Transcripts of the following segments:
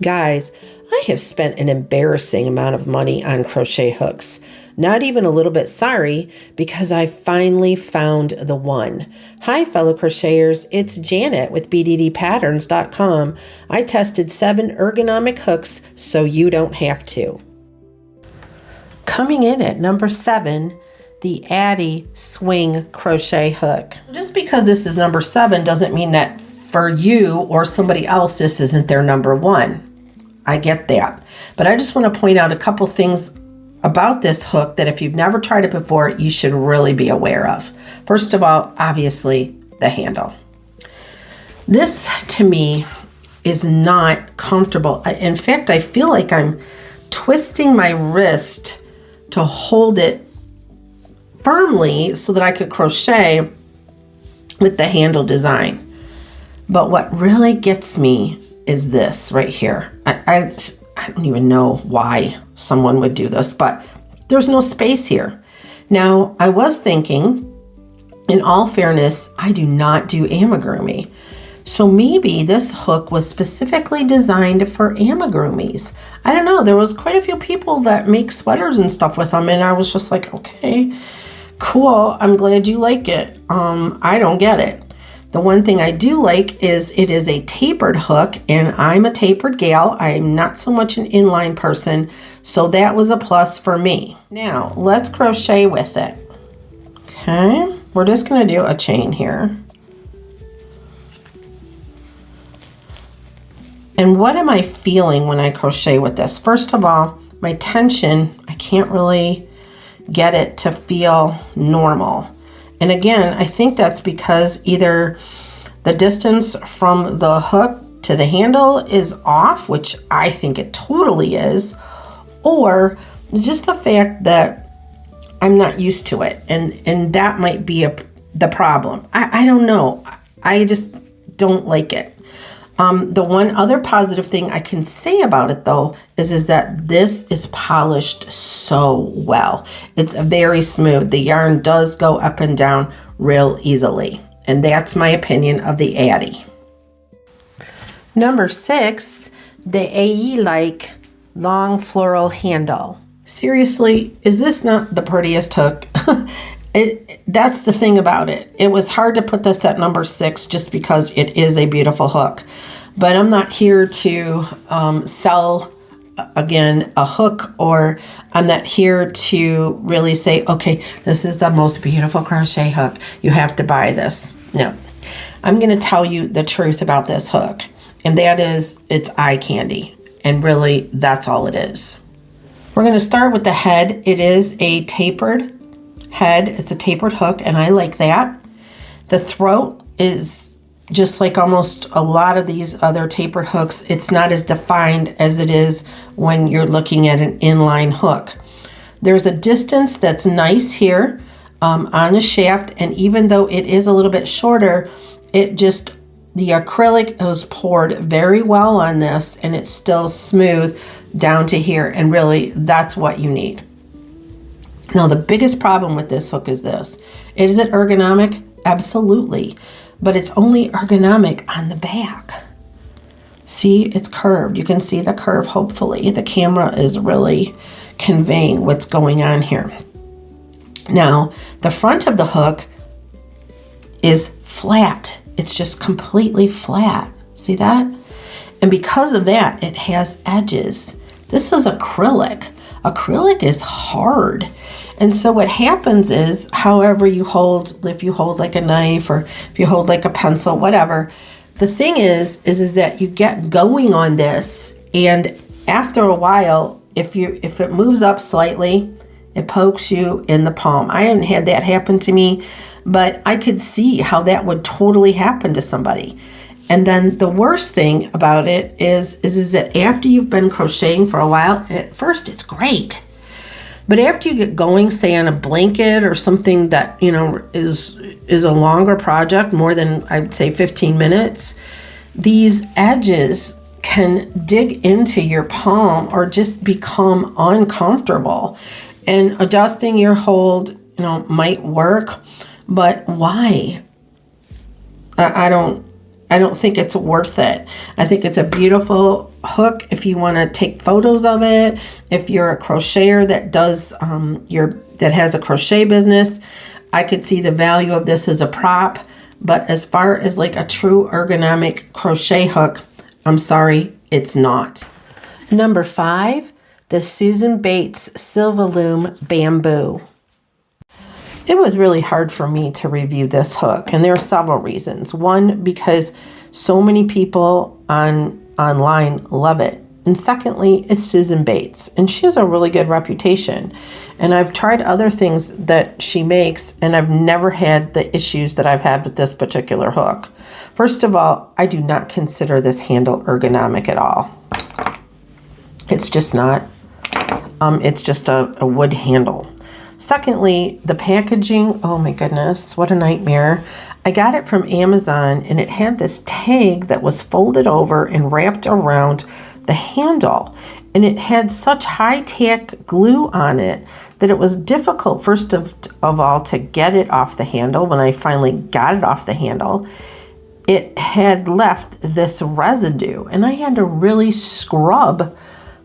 Guys, I have spent an embarrassing amount of money on crochet hooks. Not even a little bit sorry, because I finally found the one. Hi, fellow crocheters. It's Janet with bddpatterns.com. I tested 7 ergonomic hooks so you don't have to. Coming in at number 7, the Addi swing crochet hook. Just because this is number 7 doesn't mean that for you or somebody else this isn't their number 1. I get that. But I just want to point out a couple things about this hook that if you've never tried it before, you should really be aware of. First of all, obviously, the handle. This, to me, is not comfortable. In fact, I feel like I'm twisting my wrist to hold it firmly so that I could crochet with the handle design. But what really gets me is this right here. I don't even know why someone would do this, but there's no space here. Now, I was thinking, in all fairness, I do not do amigurumis. So maybe this hook was specifically designed for amigurumis. I don't know. There was quite a few people that make sweaters and stuff with them, and I was just like, okay, cool. I'm glad you like it. I don't get it. The one thing I do like is it is a tapered hook, and I'm a tapered gal. I'm not so much an inline person, so that was a plus for me. Now, let's crochet with it. Okay, we're just going to do a chain here. And what am I feeling when I crochet with this? First of all, my tension, I can't really get it to feel normal. And again, I think that's because either the distance from the hook to the handle is off, which I think it totally is, or just the fact that I'm not used to it. And that might be the problem. I don't know. I just don't like it. The one other positive thing I can say about it, though, is that this is polished so well. It's very smooth. The yarn does go up and down real easily. And that's my opinion of the Addi. Number 6, the AE-like long floral handle. Seriously, is this not the prettiest hook? That's the thing about it. It was hard to put this at number 6 just because it is a beautiful hook. But I'm not here to sell, again, a hook, or I'm not here to really say, okay, this is the most beautiful crochet hook. You have to buy this. No. I'm going to tell you the truth about this hook. And that is, it's eye candy. And really, that's all it is. We're going to start with the head. It is a tapered head. It's a tapered hook, and I like that. The throat is just like almost a lot of these other tapered hooks. It's not as defined as it is when you're looking at an inline hook. There's a distance that's nice here on the shaft, and even though it is a little bit shorter, the acrylic was poured very well on this, and it's still smooth down to here, and really that's what you need. Now, the biggest problem with this hook is this. Is it ergonomic? Absolutely. But it's only ergonomic on the back. See, it's curved. You can see the curve, hopefully. The camera is really conveying what's going on here. Now, the front of the hook is flat. It's just completely flat. See that? And because of that, it has edges. This is acrylic. Acrylic is hard. And so what happens is, however you hold, if you hold like a knife or if you hold like a pencil, whatever, the thing is that you get going on this, and after a while, if it moves up slightly, it pokes you in the palm. I haven't had that happen to me, but I could see how that would totally happen to somebody. And then the worst thing about it is that after you've been crocheting for a while, at first it's great. But after you get going, say on a blanket or something that, is a longer project, more than I'd say 15 minutes, these edges can dig into your palm or just become uncomfortable. And adjusting your hold, might work, but why? I don't think it's worth it. I think it's a beautiful hook if you want to take photos of it. If you're a crocheter that does that has a crochet business, I could see the value of this as a prop. But as far as like a true ergonomic crochet hook, I'm sorry, it's not. Number 5, the Susan Bates Silvalume Bamboo. It was really hard for me to review this hook, and there are several reasons. One, because so many people online love it. And secondly, it's Susan Bates, and she has a really good reputation. And I've tried other things that she makes, and I've never had the issues that I've had with this particular hook. First of all, I do not consider this handle ergonomic at all. It's just not. It's just a wood handle. Secondly, the packaging, oh my goodness, what a nightmare. I got it from Amazon, and it had this tag that was folded over and wrapped around the handle. And it had such high-tech glue on it that it was difficult, first of all, to get it off the handle. When I finally got it off the handle, it had left this residue, and I had to really scrub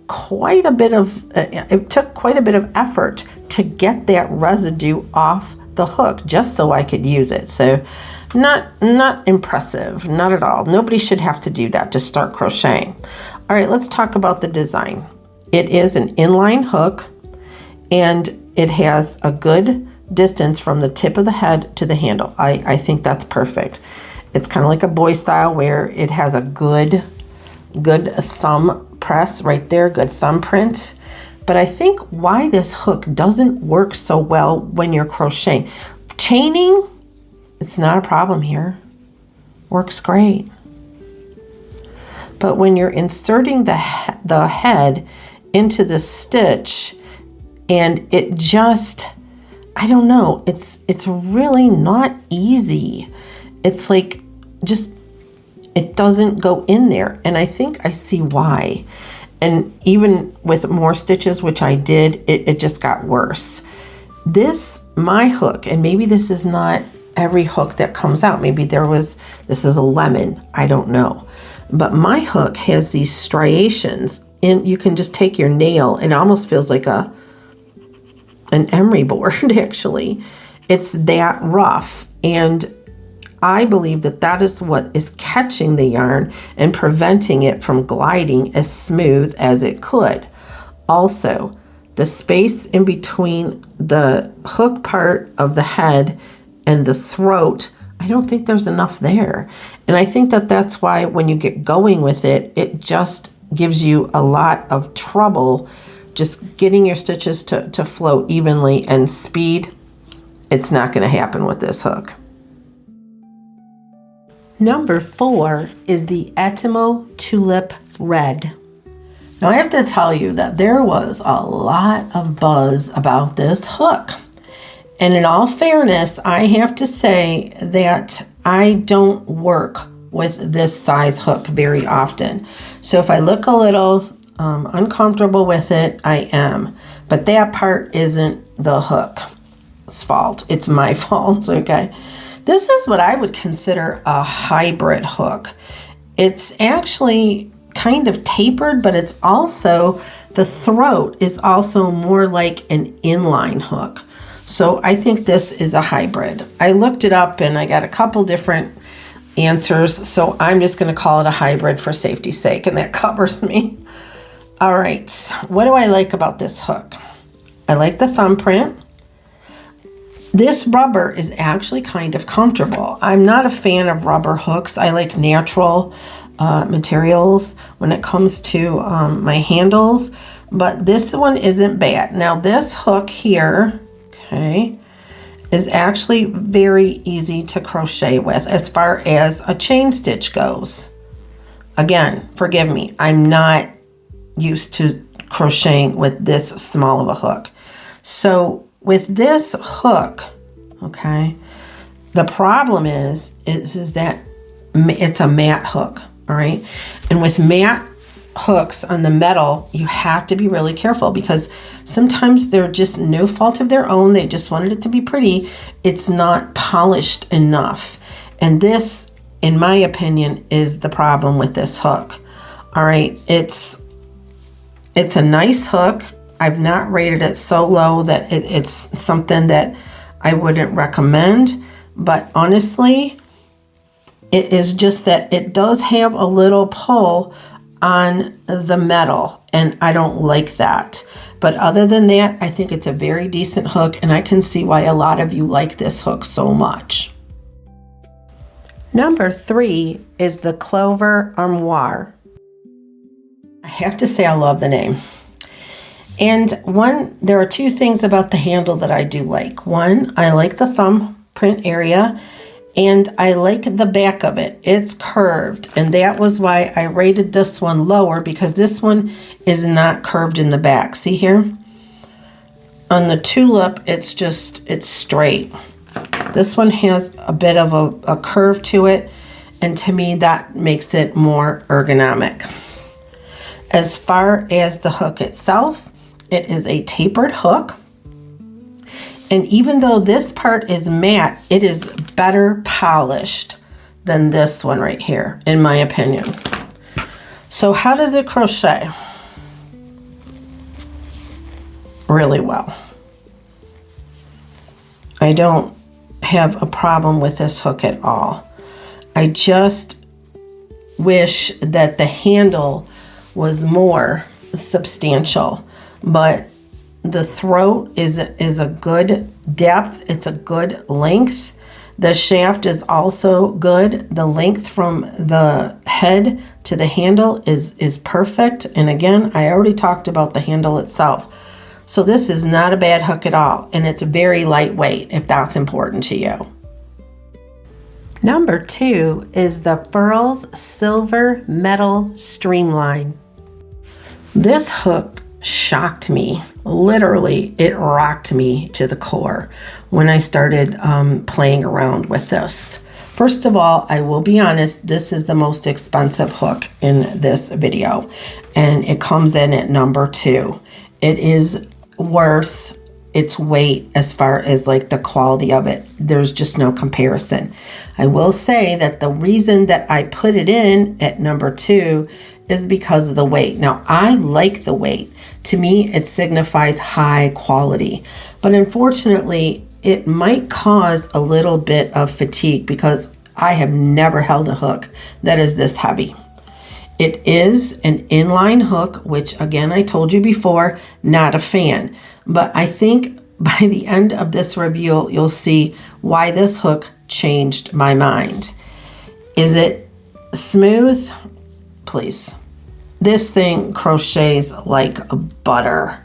quite a bit of, it took quite a bit of effort to get that residue off the hook just so I could use it. So not impressive, not at all. Nobody should have to do that to start crocheting. All right, let's talk about the design. It is an inline hook, and it has a good distance from the tip of the head to the handle. I think that's perfect. It's kind of like a boy style where it has a good thumb press right there, good thumbprint. But I think why this hook doesn't work so well when you're crocheting. Chaining, it's not a problem here. Works great. But when you're inserting the head into the stitch, and it just, I don't know, it's really not easy. It's like just, it doesn't go in there. And I think I see why. And even with more stitches, which I did, it just got worse. My hook, and maybe this is not every hook that comes out. Maybe this is a lemon, I don't know. But my hook has these striations, and you can just take your nail, and it almost feels like an emery board, actually. It's that rough, and I believe that is what is catching the yarn and preventing it from gliding as smooth as it could. Also, the space in between the hook part of the head and the throat, I don't think there's enough there. And I think that's why when you get going with it, it just gives you a lot of trouble just getting your stitches to flow evenly, and speed, it's not going to happen with this hook. Number 4 is the Atimo Tulip Red. Now I have to tell you that there was a lot of buzz about this hook. And in all fairness, I have to say that I don't work with this size hook very often. So if I look a little uncomfortable with it, I am. But that part isn't the hook's fault. It's my fault, okay? This is what I would consider a hybrid hook. It's actually kind of tapered, but it's also, the throat is also more like an inline hook. So I think this is a hybrid. I looked it up and I got a couple different answers, so I'm just going to call it a hybrid for safety's sake, and that covers me. All right, what do I like about this hook? I like the thumbprint. This rubber is actually kind of comfortable. I'm not a fan of rubber hooks. I like natural materials when it comes to my handles, but this one isn't bad. Now this hook here, okay, is actually very easy to crochet with as far as a chain stitch goes. Again, forgive me, I'm not used to crocheting with this small of a hook. So with this hook, okay, the problem is that it's a matte hook, all right? And with matte hooks on the metal, you have to be really careful because sometimes they're just no fault of their own. They just wanted it to be pretty. It's not polished enough. And this, in my opinion, is the problem with this hook. All right, it's a nice hook. I've not rated it so low that it's something that I wouldn't recommend, but honestly, it is just that it does have a little pull on the metal, and I don't like that. But other than that, I think it's a very decent hook, and I can see why a lot of you like this hook so much. Number 3 is the Clover armoir. I have to say I love the name. And there are 2 things about the handle that I do like. One, I like the thumbprint area, and I like the back of it. It's curved, and that was why I rated this one lower, because this one is not curved in the back. See here? On the tulip, it's straight. This one has a bit of a curve to it, and to me, that makes it more ergonomic. As far as the hook itself, it is a tapered hook. And even though this part is matte, it is better polished than this one right here, in my opinion. So how does it crochet? Really well. I don't have a problem with this hook at all. I just wish that the handle was more substantial, but the throat is a good depth. It's a good length. The shaft is also good. The length from the head to the handle is perfect. And again, I already talked about the handle itself. So this is not a bad hook at all. And it's very lightweight, if that's important to you. Number 2 is the Furls Silver Metal Streamline. This hook shocked me. Literally, it rocked me to the core when I started playing around with this. First of all, I will be honest, this is the most expensive hook in this video, and it comes in at number 2. It is worth its weight as far as like the quality of it. There's just no comparison. I will say that the reason that I put it in at number 2 is because of the weight. Now, I like the weight. To me, it signifies high quality. But unfortunately, it might cause a little bit of fatigue because I have never held a hook that is this heavy. It is an inline hook, which again, I told you before, not a fan. But I think by the end of this review, you'll see why this hook changed my mind. Is it smooth? Please. This thing crochets like butter.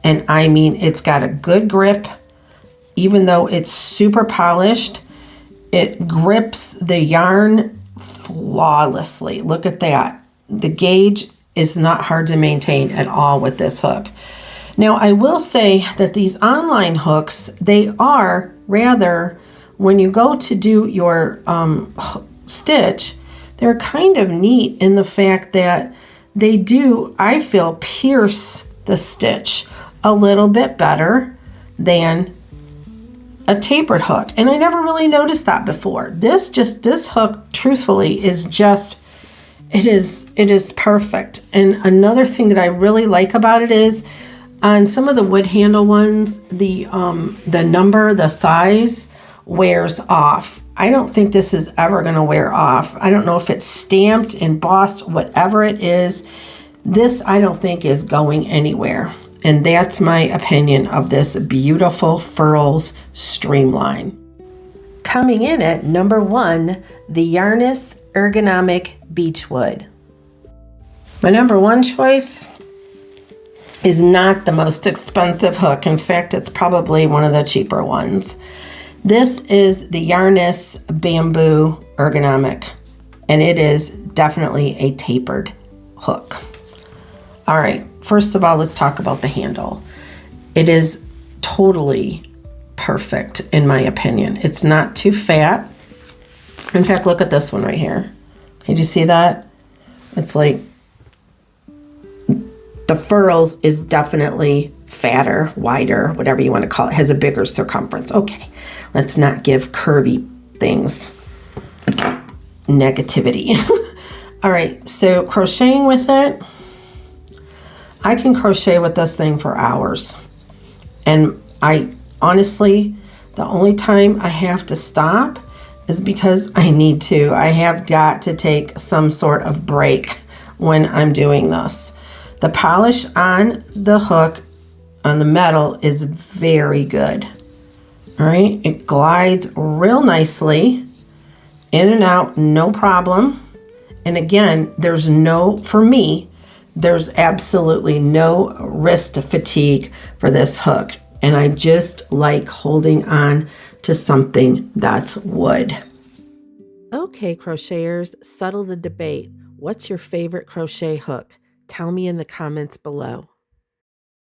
And I mean, it's got a good grip. Even though it's super polished, it grips the yarn flawlessly. Look at that. The gauge is not hard to maintain at all with this hook. Now, I will say that these online hooks, they are rather, when you go to do your stitch, they're kind of neat in the fact that they do, I feel, pierce the stitch a little bit better than a tapered hook. And I never really noticed that before. This hook, truthfully, is just, it is perfect. And another thing that I really like about it is, on some of the wood handle ones, the size wears off. I don't think this is ever going to wear off. I don't know if it's stamped, embossed, whatever it is. This, I don't think, is going anywhere. And that's my opinion of this beautiful Furls Streamline. Coming in at number 1, the Yarnus Ergonomic Beechwood. My number 1 choice is not the most expensive hook. In fact, it's probably one of the cheaper ones. This is the Yarnus Bamboo Ergonomic, and it is definitely a tapered hook. All right, first of all, let's talk about the handle. It is totally perfect, in my opinion. It's not too fat. In fact, look at this one right here. Did you see that? It's like, the Furls is definitely fatter, wider, whatever you want to call it, has a bigger circumference. Okay, let's not give curvy things negativity. All right, so crocheting with it, I can crochet with this thing for hours. And I honestly, the only time I have to stop is because I need to. I have got to take some sort of break when I'm doing this. The polish on the hook on the metal is very good. All right, it glides real nicely in and out, no problem. And again, for me, there's absolutely no wrist fatigue for this hook. And I just like holding on to something that's wood. Okay, crocheters, settle the debate. What's your favorite crochet hook? Tell me in the comments below.